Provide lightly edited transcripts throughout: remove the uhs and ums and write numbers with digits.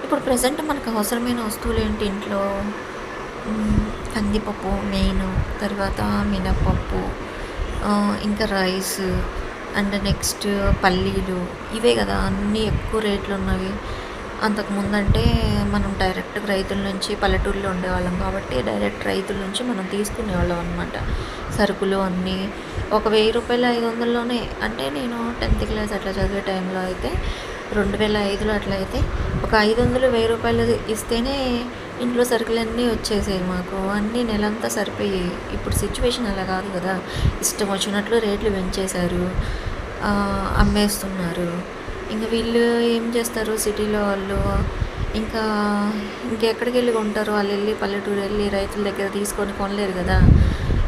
ఇప్పుడు ప్రెజెంట్ మనకు అవసరమైన వస్తువులేంటి ఇంట్లో? కందిపప్పు మెయిను, తర్వాత మినపప్పు, ఇంకా రైస్ అండ్ నెక్స్ట్ పల్లీలు. ఇవే గదా! అన్నీ ఎక్కువ రేట్లున్నవి. అంతకుముందంటే మనం డైరెక్ట్‌గా రైతుల నుంచి పల్లెటూరులో ఉండేవాళ్ళం కాబట్టి డైరెక్ట్ రైతుల నుంచి మనం తీసుకునేవాళ్ళం అనమాట. సరుకులు అన్నీ ఒక రూ. 1000, 500లోనే. అంటే నేను 10థ్ క్లాస్ అట్లా చదివే టైంలో అయితే 2005లో అట్లా అయితే ఒక 500, రూ. 1000 ఇస్తేనే ఇంట్లో సరుకులన్నీ వచ్చేసేవి మాకు. అన్నీ నెలంతా సరిపోయేయి. ఇప్పుడు సిచ్యువేషన్ అలా కాదు కదా! ఇష్టం వచ్చినట్లు రేట్లు పెంచేశారు. అమ్మేస్తున్నారు. ఇంక వీళ్ళు ఏం చేస్తారు సిటీలో వాళ్ళు, ఇంకా ఇంకెక్కడికెళ్ళి కొంటారు? వాళ్ళెళ్ళి పల్లెటూరు వెళ్ళి రైతుల దగ్గర తీసుకొని కొనలేరు కదా!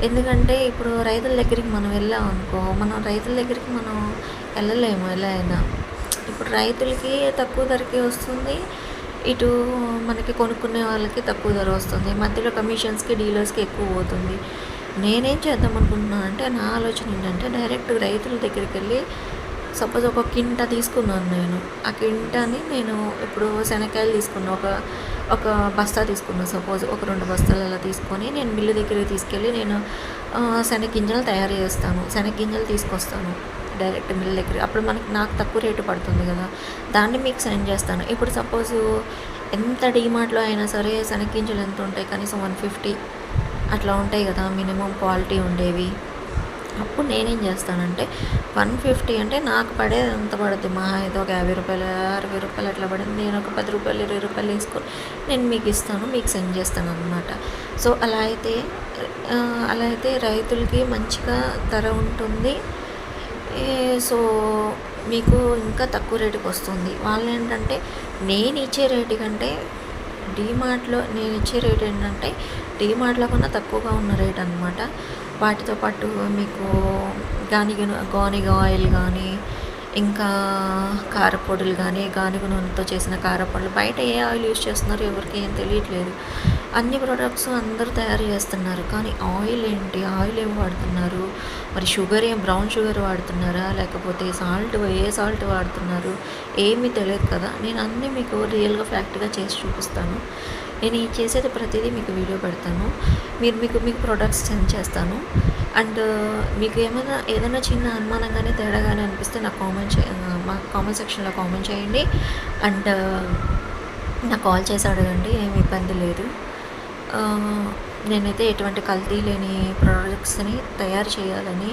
ఎందుకంటే ఇప్పుడు రైతుల దగ్గరికి మనం వెళ్ళామనుకో, మనం రైతుల దగ్గరికి మనం వెళ్ళలేము ఎలా అయినా. ఇప్పుడు రైతులకి తక్కువ ధరకే వస్తుంది. ఇటు మనకి కొనుక్కునే వాళ్ళకి తక్కువ ధర వస్తుంది. మధ్యలో కమిషన్స్‌కి, డీలర్స్‌కి ఎక్కువ పోతుంది. నేనేం చేద్దాం అనుకుంటున్నా అంటే, నా ఆలోచన ఏంటంటే డైరెక్ట్ రైతుల దగ్గరికెళ్ళి సపోజ్ ఒక కింటా తీసుకున్నాను నేను. ఆ కింటాని నేను ఇప్పుడు శనక్కాయలు తీసుకున్నా. ఒక బస్తా తీసుకున్నా సపోజ్. ఒక 2 బస్తాలు అలా తీసుకొని నేను మిల్లు దగ్గరికి తీసుకెళ్ళి నేను శనగ్గింజలు తయారు చేస్తాను. శనగ్గింజలు తీసుకొస్తాను డైరెక్ట్ మిల్ దగ్గర. అప్పుడు నాకు తక్కువ రేటు పడుతుంది కదా! దాన్ని మీకు సెండ్ చేస్తాను. ఇప్పుడు సపోజు ఎంత డీమార్ట్‌లో అయినా సరే శనగ్గింజలు ఎంత ఉంటాయి? కనీసం 150 అట్లా ఉంటాయి కదా! మినిమమ్ క్వాలిటీ ఉండేవి. అప్పుడు నేనేం చేస్తానంటే 150 అంటే నాకు పడేది ఎంత పడుద్ది? మహా అయితే ఒక రూ. 50, రూ. 60 అట్లా పడింది. నేను ఒక రూ. 10, రూ. 20 వేసుకొని నేను మీకు ఇస్తాను. మీకు సెండ్ చేస్తాననమాట. సో, అలా అయితే రైతులకి మంచిగా ధర ఉంటుంది. సో, మీకు ఇంకా తక్కువ రేటుకొస్తుంది. వాళ్ళేంటంటే నేనిచ్చే రేటు కంటే డీమార్ట్‌లో నేనిచ్చే రేట్ ఏంటంటే డీమార్ట్‌లో కన్నా తక్కువగా ఉన్న రేట్ అనమాట. వాటితో పాటు మీకు గానిగ ఆయిల్ గానీ, ఇంకా కారపొడులు గానీ, గానుగ నూనెతో చేసిన కారపొడులు. బయట ఏ ఆయిల్ యూజ్ చేస్తున్నారో ఎవరికీ ఏం తెలియట్లేదు. అన్ని ప్రొడక్ట్స్ అందరూ తయారు చేస్తున్నారు. కానీ ఆయిల్ ఏంటి? ఆయిల్ ఏం వాడుతున్నారు? మరి బ్రౌన్ షుగర్ వాడుతున్నారా? లేకపోతే ఏ సాల్ట్ వాడుతున్నారు? ఏమీ తెలియదు కదా! నేను అన్నీ మీకు రియల్‌గా ఫ్యాక్ట్‌గా చేసి చూపిస్తాను. నేను ఈ చేసేది ప్రతిదీ మీకు వీడియో పెడతాను. మీకు ప్రొడక్ట్స్ సెండ్ చేస్తాను. అండ్ మీకు ఏదైనా చిన్న అనుమానం గానీ, తేడా గానీ అనిపిస్తే మా కామెంట్ సెక్షన్‌లో కామెంట్ చేయండి. అండ్ నాకు కాల్ చేసి అడగండి. ఏమి ఇబ్బంది లేదు. నేనైతే ఎటువంటి కల్తీ లేని ప్రొడక్ట్స్‌ని తయారు చేయాలని,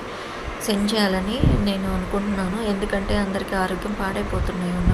సెండ్ చేయాలని నేను అనుకుంటున్నాను. ఎందుకంటే అందరికీ ఆరోగ్యం పాడైపోతున్నాయి ఉన్న